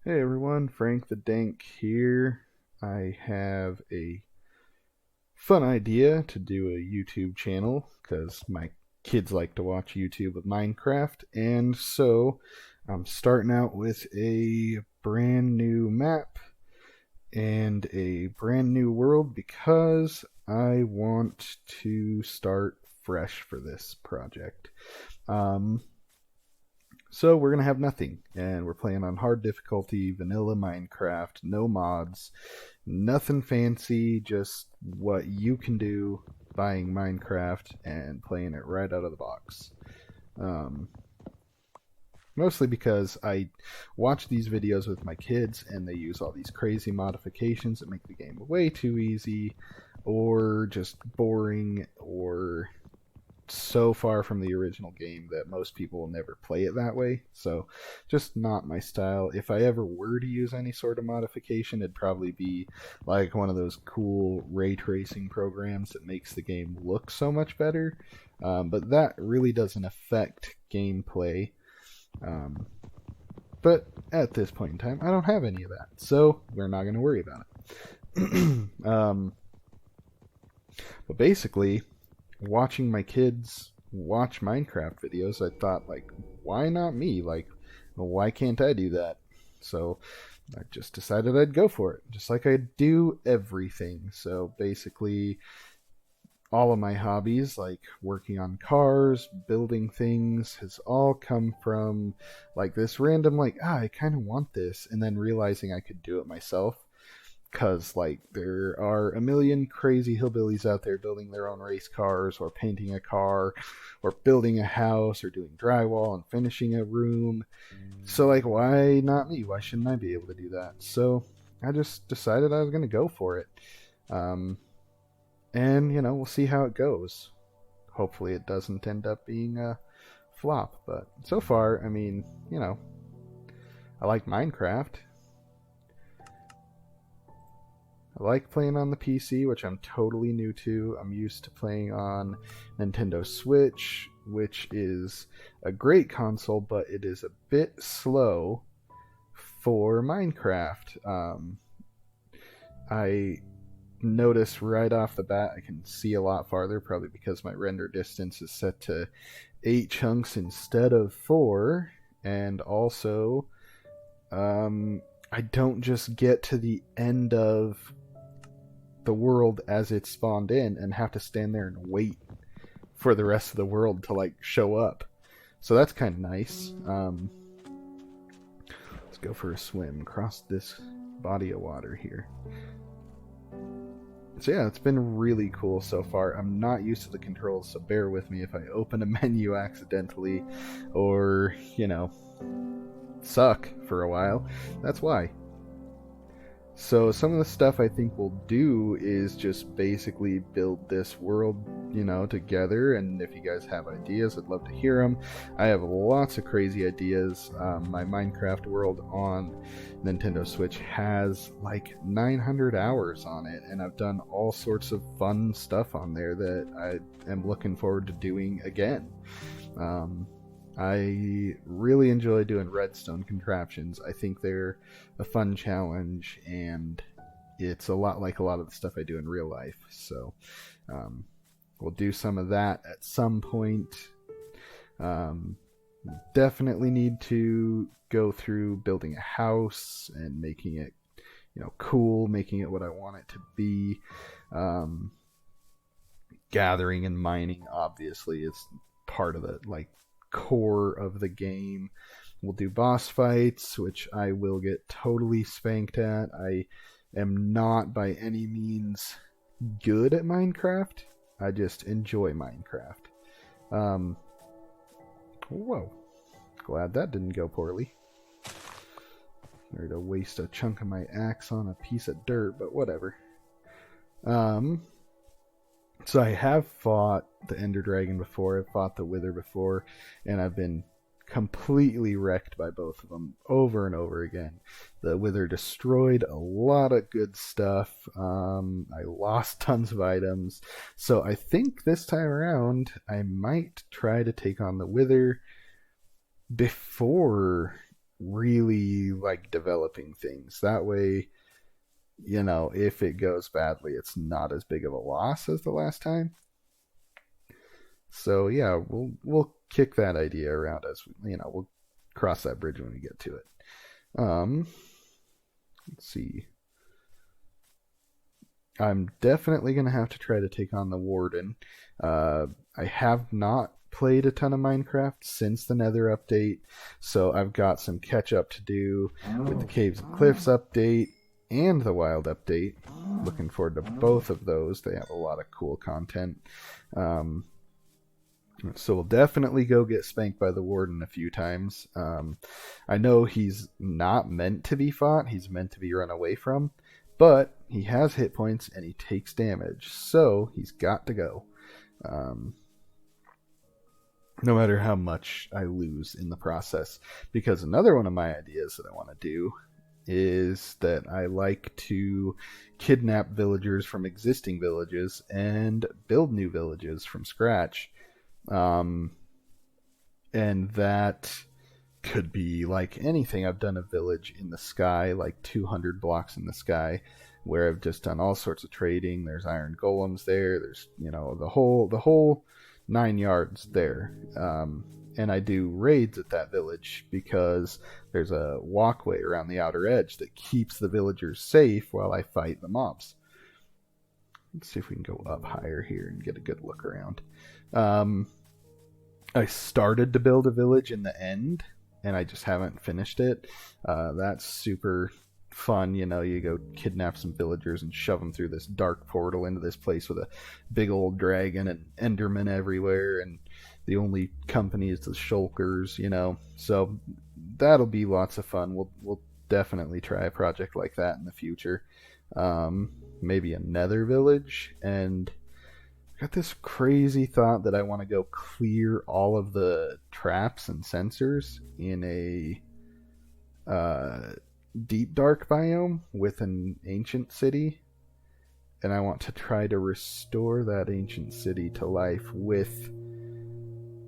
Hey everyone, PhranqTheDanq here. I have a fun idea to do a YouTube channel because my kids like to watch YouTube of Minecraft, and so I'm starting out with a brand new map and a brand new world because I want to start fresh for this project. Um, so we're gonna have nothing, and we're playing on hard difficulty, vanilla Minecraft, no mods, nothing fancy, just what you can do buying Minecraft and playing it right out of the box. Um, Mostly because I watch these videos with my kids and they use all these crazy modifications that make the game way too easy, or just boring, or so far from the original game that most people will never play it that way. So, just not my style. If I ever were to use any sort of modification, it'd probably be like one of those cool ray tracing programs that makes the game look so much better. But that really doesn't affect gameplay. Um, but at this point in time, I don't have any of that. So, we're not going to worry about it. But basically, watching my kids watch Minecraft videos, I thought, like, why not me? Like, why can't I do that? So I just decided I'd go for it, just like I do everything. So basically, all of my hobbies, like working on cars, building things, has all come from like this random, like, I kind of want this, and then realizing I could do it myself because like there are a million crazy hillbillies out there building their own race cars or painting a car or building a house or doing drywall and finishing a room. So like, why not me? Why shouldn't I be able to do that? So I just decided I was going to go for it. um, and we'll see how it goes. Hopefully it doesn't end up being a flop, but so far, I mean, I like Minecraft. I like playing on the PC, which I'm totally new to. I'm used to playing on Nintendo Switch, which is a great console, but it is a bit slow for Minecraft. I notice right off the bat I can see a lot farther, probably because my render distance is set to 8 chunks instead of 4, and also I don't just get to the end of the world as it spawned in and have to stand there and wait for the rest of the world to like show up. So that's kind of nice. Let's go for a swim across this body of water here. So yeah, it's been really cool so far. I'm not used to the controls, so bear with me if I open a menu accidentally or, suck for a while. That's why. So some of the stuff I think we'll do is just basically build this world, together. And if you guys have ideas, I'd love to hear them. I have lots of crazy ideas. My Minecraft world on Nintendo Switch has like 900 hours on it, and I've done all sorts of fun stuff on there that I am looking forward to doing again. I really enjoy doing redstone contraptions. I think they're a fun challenge, and it's a lot like a lot of the stuff I do in real life. So um, we'll do some of that at some point. Um, Definitely need to go through building a house and making it, cool, making it what I want it to be. Um, Gathering and mining, obviously, is part of the like core of the game. We'll do boss fights, which I will get totally spanked at. I am not by any means good at Minecraft. I just enjoy Minecraft. Um, Whoa. Glad that didn't go poorly. Ready to waste a chunk of my axe on a piece of dirt, but whatever. So I have fought the Ender Dragon before, I've fought the Wither before, and I've been completely wrecked by both of them over and over again. The Wither destroyed a lot of good stuff. I lost tons of items. So I think this time around I might try to take on the Wither before really like developing things. That way, if it goes badly, it's not as big of a loss as the last time. So yeah, we'll kick that idea around as we'll cross that bridge when we get to it. Let's see. I'm definitely gonna have to try to take on the Warden. I have not played a ton of Minecraft since the Nether update, so I've got some catch up to do with the Caves and Cliffs update and the Wild update. Looking forward to both of those. They have a lot of cool content. So we'll definitely go get spanked by the Warden a few times. I know he's not meant to be fought. He's meant to be run away from. But he has hit points and he takes damage. So he's got to go. No matter how much I lose in the process. Because another one of my ideas that I want to do is that I like to kidnap villagers from existing villages and build new villages from scratch. And that could be like anything. I've done a village in the sky, like 200 blocks in the sky, where I've just done all sorts of trading. There's iron golems there. There's, the whole 9 yards there. And I do raids at that village because there's a walkway around the outer edge that keeps the villagers safe while I fight the mobs. Let's see if we can go up higher here and get a good look around. I started to build a village in the end, and I just haven't finished it. That's super fun. You go kidnap some villagers and shove them through this dark portal into this place with a big old dragon and endermen everywhere, and the only company is the shulkers, So that'll be lots of fun. We'll definitely try a project like that in the future. Maybe a nether village, and got this crazy thought that I want to go clear all of the traps and sensors in a deep dark biome with an ancient city, and I want to try to restore that ancient city to life with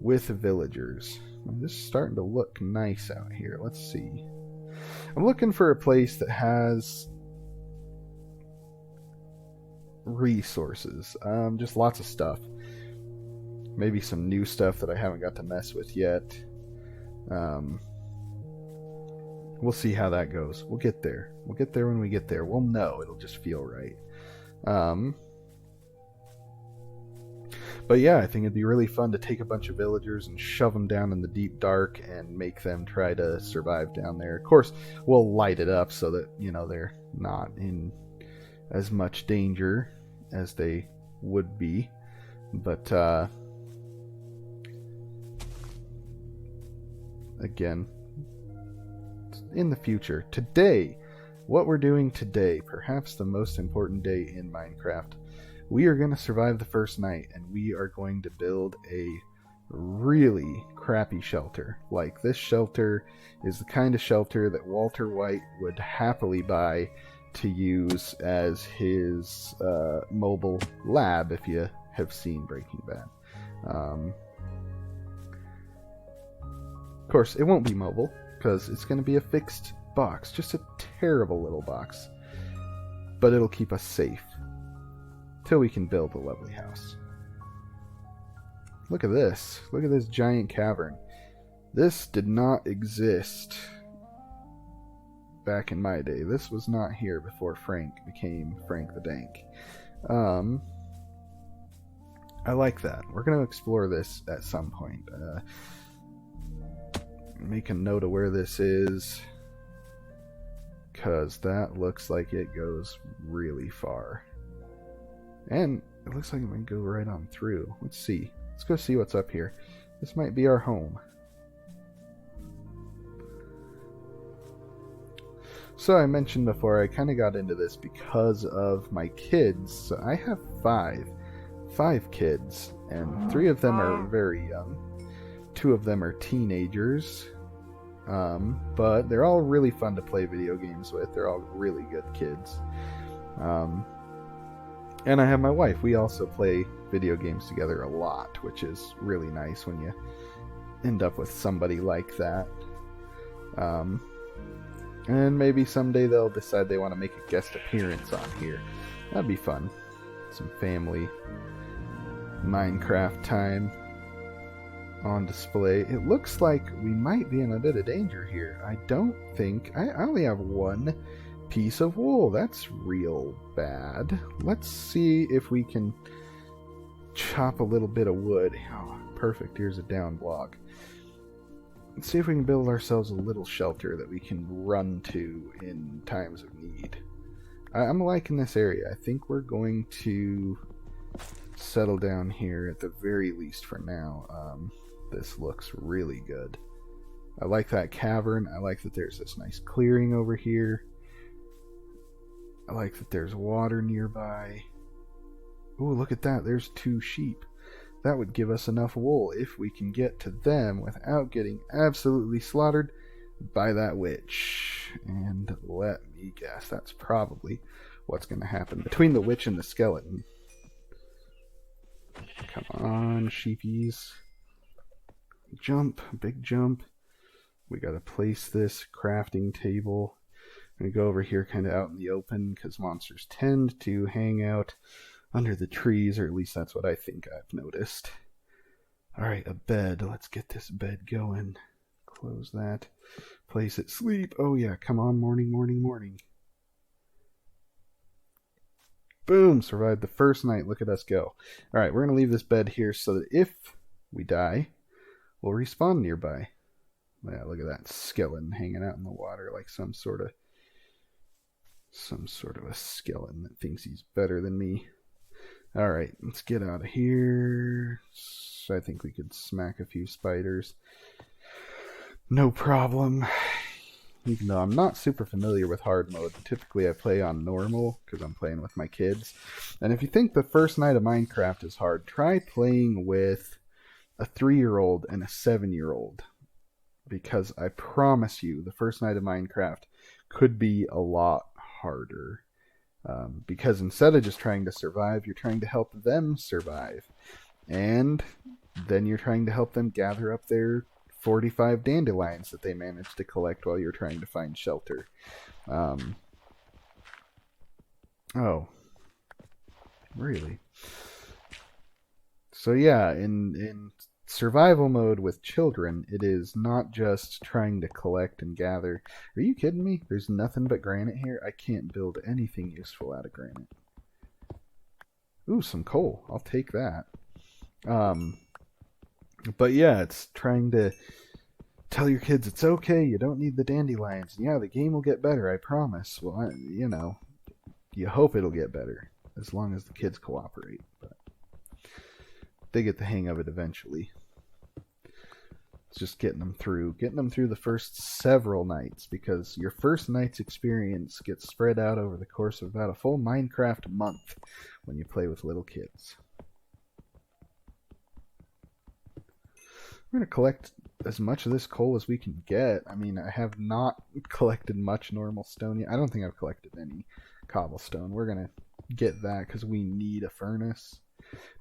villagers. This is starting to look nice out here. Let's see. I'm looking for a place that has resources, just lots of stuff. Maybe some new stuff that I haven't got to mess with yet. We'll see how that goes. We'll get there. We'll get there when we get there. We'll know. It'll just feel right. But yeah, I think it'd be really fun to take a bunch of villagers and shove them down in the deep dark and make them try to survive down there. Of course, we'll light it up so that, they're not in as much danger as they would be. But, again, in the future. Today, what we're doing today, perhaps the most important day in Minecraft, we are going to survive the first night, and we are going to build a really crappy shelter. Like, this shelter is the kind of shelter that Walter White would happily buy to use as his mobile lab, if you have seen Breaking Bad. Of course, it won't be mobile, because it's going to be a fixed box. Just a terrible little box. But it'll keep us safe till we can build a lovely house. Look at this. Look at this giant cavern. This did not exist back in my day. This was not here before Frank became FrranqTheDanq. I like that. We're going to explore this at some point. Make a note of where this is, because that looks like it goes really far. And it looks like it might go right on through. Let's see. Let's go see what's up here. This might be our home. So I mentioned before, I kind of got into this because of my kids. So I have five kids, and 3 of them are very young. 2 of them are teenagers, but they're all really fun to play video games with. They're all really good kids. And I have my wife. We also play video games together a lot, which is really nice when you end up with somebody like that. And maybe someday they'll decide they want to make a guest appearance on here. That'd be fun. Some family Minecraft time on display. It looks like we might be in a bit of danger here. I only have one piece of wool. That's real bad. Let's see if we can chop a little bit of wood. Oh, perfect. Here's a down block. Let's see if we can build ourselves a little shelter that we can run to in times of need. I'm liking this area. I think we're going to settle down here at the very least for now. This looks really good. I like that cavern. I like that there's this nice clearing over here. I like that there's water nearby. Ooh, look at that. There's 2 sheep. That would give us enough wool if we can get to them without getting absolutely slaughtered by that witch. And let me guess, that's probably what's going to happen between the witch and the skeleton. Come on, sheepies. Jump, big jump. We got to place this crafting table. I'm going to go over here kind of out in the open because monsters tend to hang out under the trees, or at least that's what I think I've noticed. Alright, a bed. Let's get this bed going. Close that. Place it. Sleep. Oh yeah, come on, morning, morning, morning. Boom! Survived the first night. Look at us go. Alright, we're going to leave this bed here so that if we die, we'll respawn nearby. Yeah, look at that skeleton hanging out in the water like some sort of a skeleton that thinks he's better than me. Alright, let's get out of here. I think we could smack a few spiders. No problem. Even though I'm not super familiar with hard mode, typically I play on normal because I'm playing with my kids. And if you think the first night of Minecraft is hard, try playing with a 3-year-old and a 7-year-old. Because I promise you, the first night of Minecraft could be a lot harder. Because instead of just trying to survive, you're trying to help them survive. And then you're trying to help them gather up their 45 dandelions that they managed to collect while you're trying to find shelter. Oh. Really? So yeah, in survival mode with children, it is not just trying to collect and gather. Are you kidding me? There's nothing but granite here. I can't build anything useful out of granite. Ooh, some coal. I'll take that. But yeah, it's trying to tell your kids it's okay. You don't need the dandelions. Yeah, the game will get better. I promise. Well, you hope it'll get better as long as the kids cooperate. But they get the hang of it eventually. It's just getting them through the first several nights, because your first night's experience gets spread out over the course of about a full Minecraft month when you play with little kids. We're going to collect as much of this coal as we can get. I mean, I have not collected much normal stone yet. I don't think I've collected any cobblestone. We're going to get that because we need a furnace.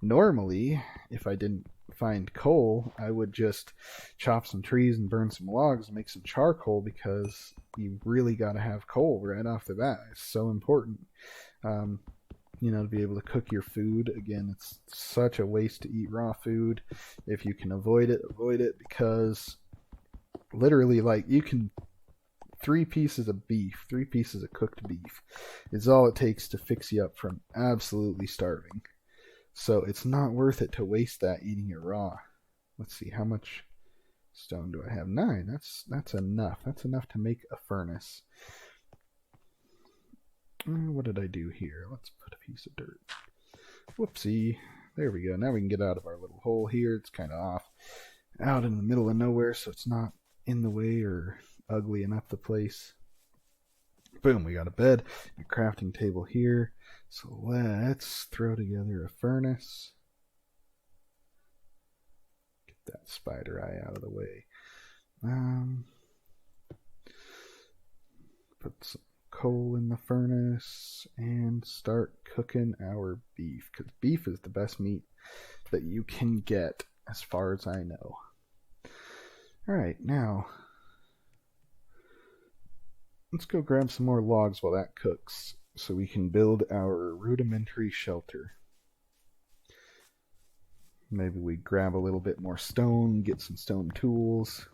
Normally, if I didn't find coal, I would just chop some trees and burn some logs and make some charcoal, because you really got to have coal right off the bat. It's so important, to be able to cook your food. Again, it's such a waste to eat raw food. If you can avoid it, because literally, you can 3 pieces of cooked beef is all it takes to fix you up from absolutely starving. So it's not worth it to waste that eating it raw. Let's see, how much stone do I have? 9. That's enough. That's enough to make a furnace. What did I do here? Let's put a piece of dirt. Whoopsie. There we go. Now we can get out of our little hole here. It's kind of off out in the middle of nowhere, so it's not in the way or ugly up the place. Boom, we got a bed, a crafting table here. So let's throw together a furnace. Get that spider eye out of the way. Put some coal in the furnace and start cooking our beef, because beef is the best meat that you can get as far as I know. Alright, now let's go grab some more logs while that cooks so we can build our rudimentary shelter. Maybe we grab a little bit more stone, get some stone tools.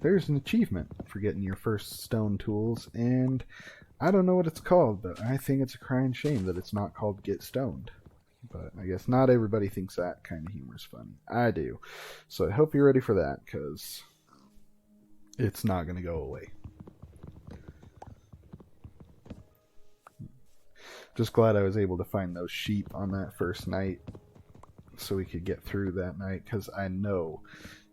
There's an achievement for getting your first stone tools, and I don't know what it's called, but I think it's a crying shame that it's not called Get Stoned. But I guess not everybody thinks that kind of humor is funny. I do. So I hope you're ready for that, because it's not going to go away. Just glad I was able to find those sheep on that first night so we could get through that night, because I know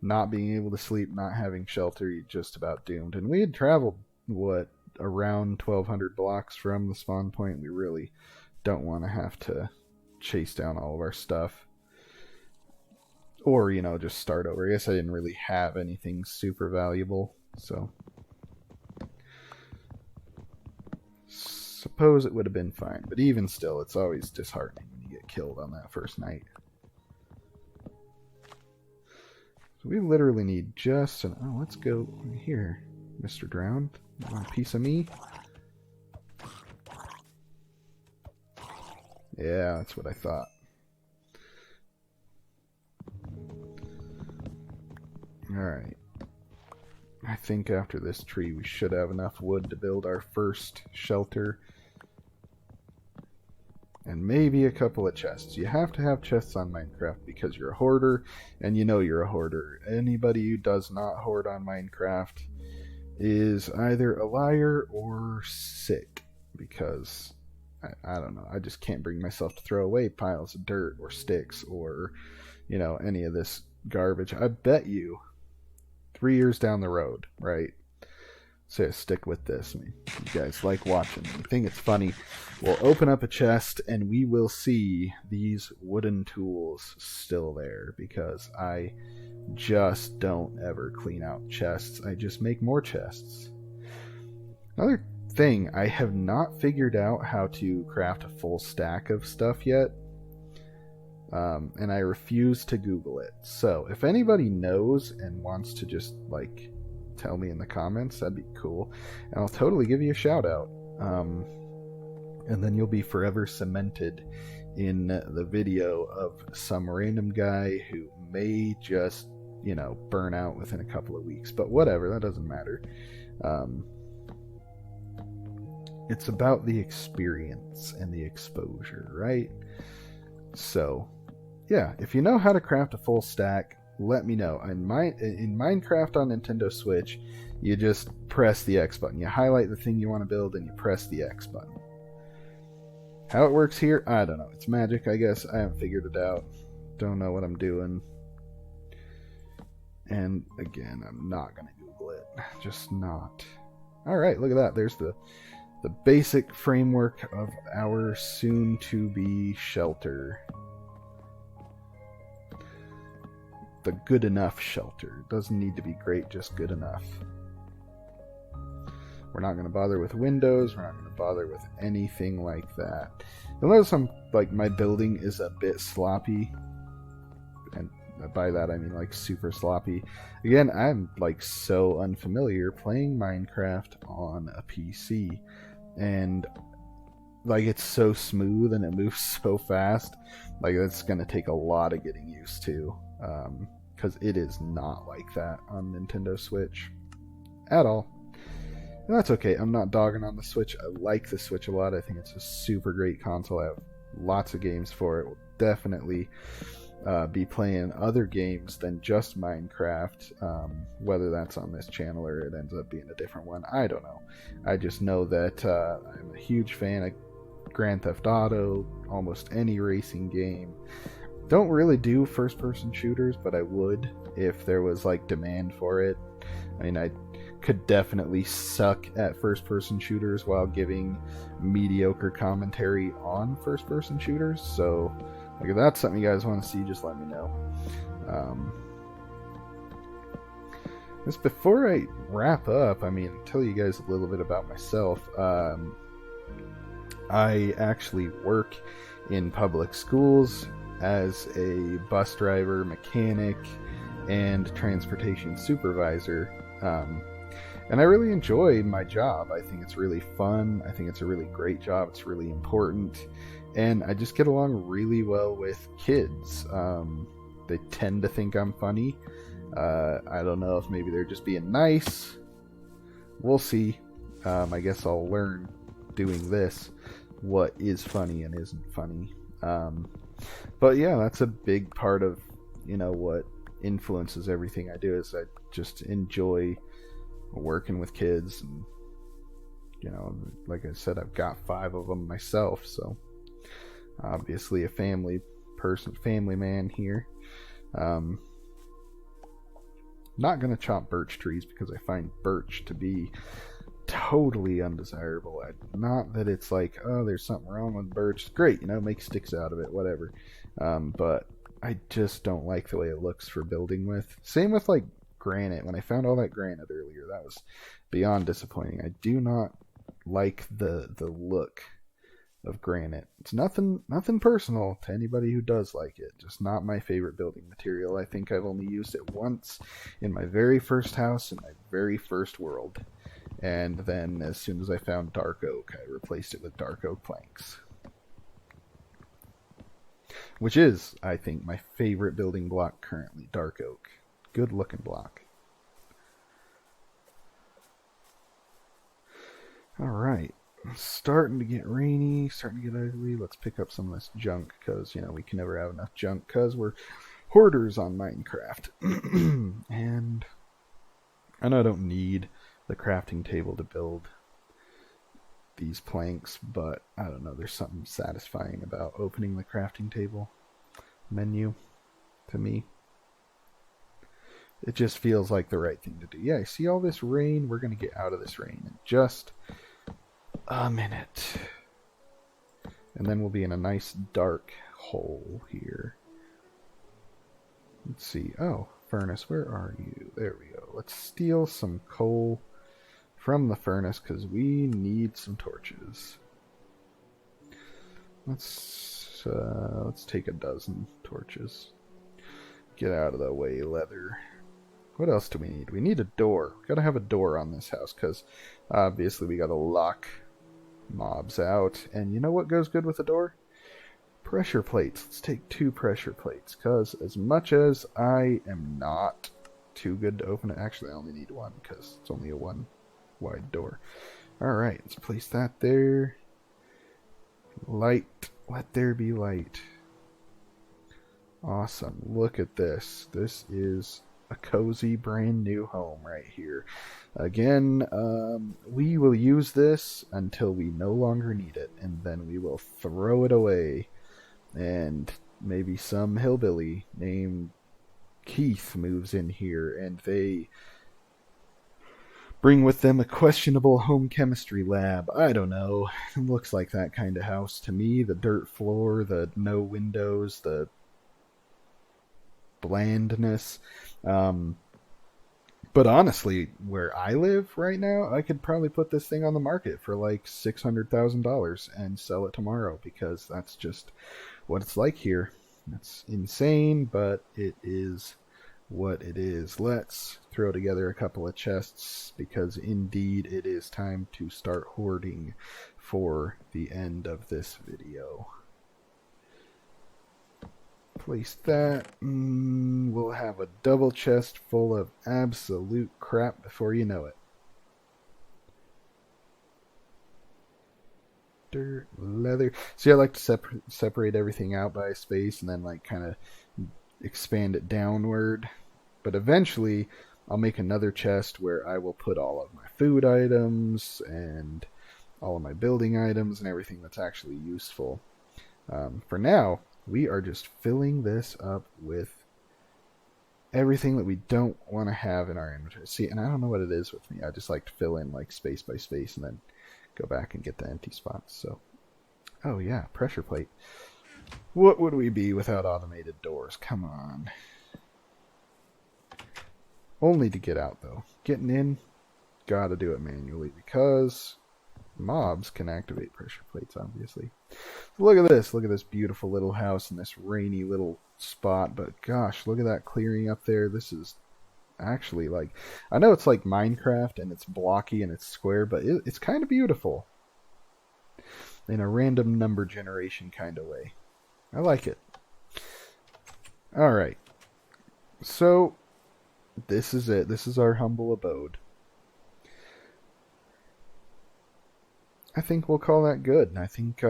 not being able to sleep, not having shelter, you're just about doomed. And we had traveled, around 1,200 blocks from the spawn point. We really don't want to have to chase down all of our stuff. Or, just start over. I guess I didn't really have anything super valuable, so suppose it would have been fine. But even still, it's always disheartening when you get killed on that first night. So we literally need just an... Oh, let's go here, Mr. Drowned. You want a piece of me? Yeah, that's what I thought. Alright. I think after this tree we should have enough wood to build our first shelter. And maybe a couple of chests. You have to have chests on Minecraft because you're a hoarder, and you know you're a hoarder. Anybody who does not hoard on Minecraft is either a liar or sick, because I don't know, I just can't bring myself to throw away piles of dirt or sticks or any of this garbage. I bet you 3 years down the road, right, so stick with this. You guys like watching. I think it's funny. We'll open up a chest and we will see these wooden tools still there, because I just don't ever clean out chests. I just make more chests. Another thing, I have not figured out how to craft a full stack of stuff yet. And I refuse to Google it. So if anybody knows and wants to just tell me in the comments, that'd be cool, and I'll totally give you a shout out. And then you'll be forever cemented in the video of some random guy who may just burn out within a couple of weeks, but whatever, that doesn't matter. It's about the experience and the exposure, right? So yeah, if you know how to craft a full stack, let me know. In Minecraft on Nintendo Switch, you just press the X button. You highlight the thing you want to build and you press the X button. How it works here, I don't know. It's magic, I guess. I haven't figured it out. Don't know what I'm doing. And again, I'm not going to Google it. Just not. Alright, look at that. There's the basic framework of our soon-to-be shelter. The good enough shelter. It doesn't need to be great, just good enough. We're not going to bother with windows. We're not going to bother with anything like that. You'll notice my building is a bit sloppy. And by that I mean super sloppy. Again, I'm so unfamiliar playing Minecraft on a PC. And it's so smooth and it moves so fast. That's going to take a lot of getting used to. Because it is not like that on Nintendo Switch at all. And that's okay. I'm not dogging on the Switch. I like the Switch a lot. I think it's a super great console. I have lots of games for it. We'll definitely be playing other games than just Minecraft, whether that's on this channel or it ends up being a different one. I don't know. I just know that I'm a huge fan of Grand Theft Auto, almost any racing game. Don't really do first-person shooters, but I would if there was demand for it. I mean, I could definitely suck at first-person shooters while giving mediocre commentary on first-person shooters. So, if that's something you guys want to see, just let me know. Just before I wrap up, tell you guys a little bit about myself. I actually work in public schools as a bus driver, mechanic, and transportation supervisor. And I really enjoy my job. I think it's really fun. I think it's a really great job. It's really important. And I just get along really well with kids. They tend to think I'm funny. I don't know if maybe they're just being nice. We'll see. I guess I'll learn doing this what is funny and isn't funny. But yeah, that's a big part of, what influences everything I do is I just enjoy working with kids. And, like I said, I've got 5 of them myself. So obviously a family man here. Not going to chop birch trees because I find birch to be totally undesirable. Not that it's like, oh, there's something wrong with birch. It's great, make sticks out of it, whatever. But I just don't like the way it looks for building with. Same with like granite. When I found all that granite earlier, that was beyond disappointing. I do not like the look of granite. It's nothing personal to anybody who does like it. Just not my favorite building material. I think I've only used it once in my very first house in my very first world. And then as soon as I found dark oak, I replaced it with dark oak planks. Which is, I think, my favorite building block currently, dark oak. Good looking block. Alright. Starting to get rainy, starting to get ugly. Let's pick up some of this junk because, we can never have enough junk because we're hoarders on Minecraft. And I know I don't need the crafting table to build these planks, but I don't know, there's something satisfying about opening the crafting table menu to me. It just feels like the right thing to do. Yeah, I see all this rain. We're going to get out of this rain in just a minute. And then we'll be in a nice dark hole here. Let's see. Oh, furnace, where are you? There we go. Let's steal some coal from the furnace because we need some torches. Let's take a dozen torches. Get out of the way, leather. What else do we need? We need a door. We gotta have a door on this house because obviously we gotta lock mobs out. And you know what goes good with a door? Pressure plates. Let's take 2 pressure plates because as much as I am not too good to open it, actually I only need 1 because it's only a 1 wide door. Alright, let's place that there. Light. Let there be light. Awesome. Look at this. This is a cozy brand new home right here. Again, we will use this until we no longer need it, and then we will throw it away. And maybe some hillbilly named Keith moves in here, and they bring with them a questionable home chemistry lab. I don't know. It looks like that kind of house to me. The dirt floor, the no windows, the blandness. But honestly, where I live right now, I could probably put this thing on the market for like $600,000 and sell it tomorrow because that's just what it's like here. That's insane, but it is what it is. Let's throw together a couple of chests because indeed it is time to start hoarding for the end of this video. Place that. We'll have a double chest full of absolute crap before you know it. Dirt, leather. See, I like to separate everything out by space and then like kind of expand it downward. But eventually, I'll make another chest where I will put all of my food items and all of my building items and everything that's actually useful. For now, we are just filling this up with everything that we don't want to have in our inventory. See, and I don't know what it is with me. I just like to fill in like space by space and then go back and get the empty spots. So, oh yeah, pressure plate. What would we be without automated doors? Come on. Only to get out though. Getting in, gotta do it manually because mobs can activate pressure plates, obviously. Look at this beautiful little house in this rainy little spot, but gosh, look at that clearing up there. This is actually. Like, I know it's like Minecraft and it's blocky and it's square, but it's kind of beautiful in a random number generation kind of way. I like it. All right. So, this is it. This is our humble abode. I think we'll call that good. I think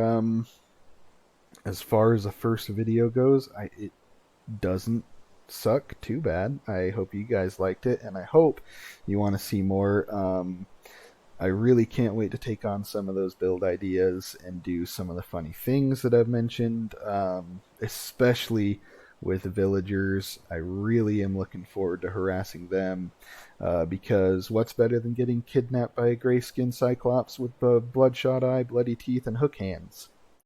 as far as the first video goes, it doesn't suck too bad. I hope you guys liked it, and I hope you want to see more. I really can't wait to take on some of those build ideas and do some of the funny things that I've mentioned, especially with villagers. I really am looking forward to harassing them because what's better than getting kidnapped by a gray skinned cyclops with a bloodshot eye, bloody teeth, and hook hands?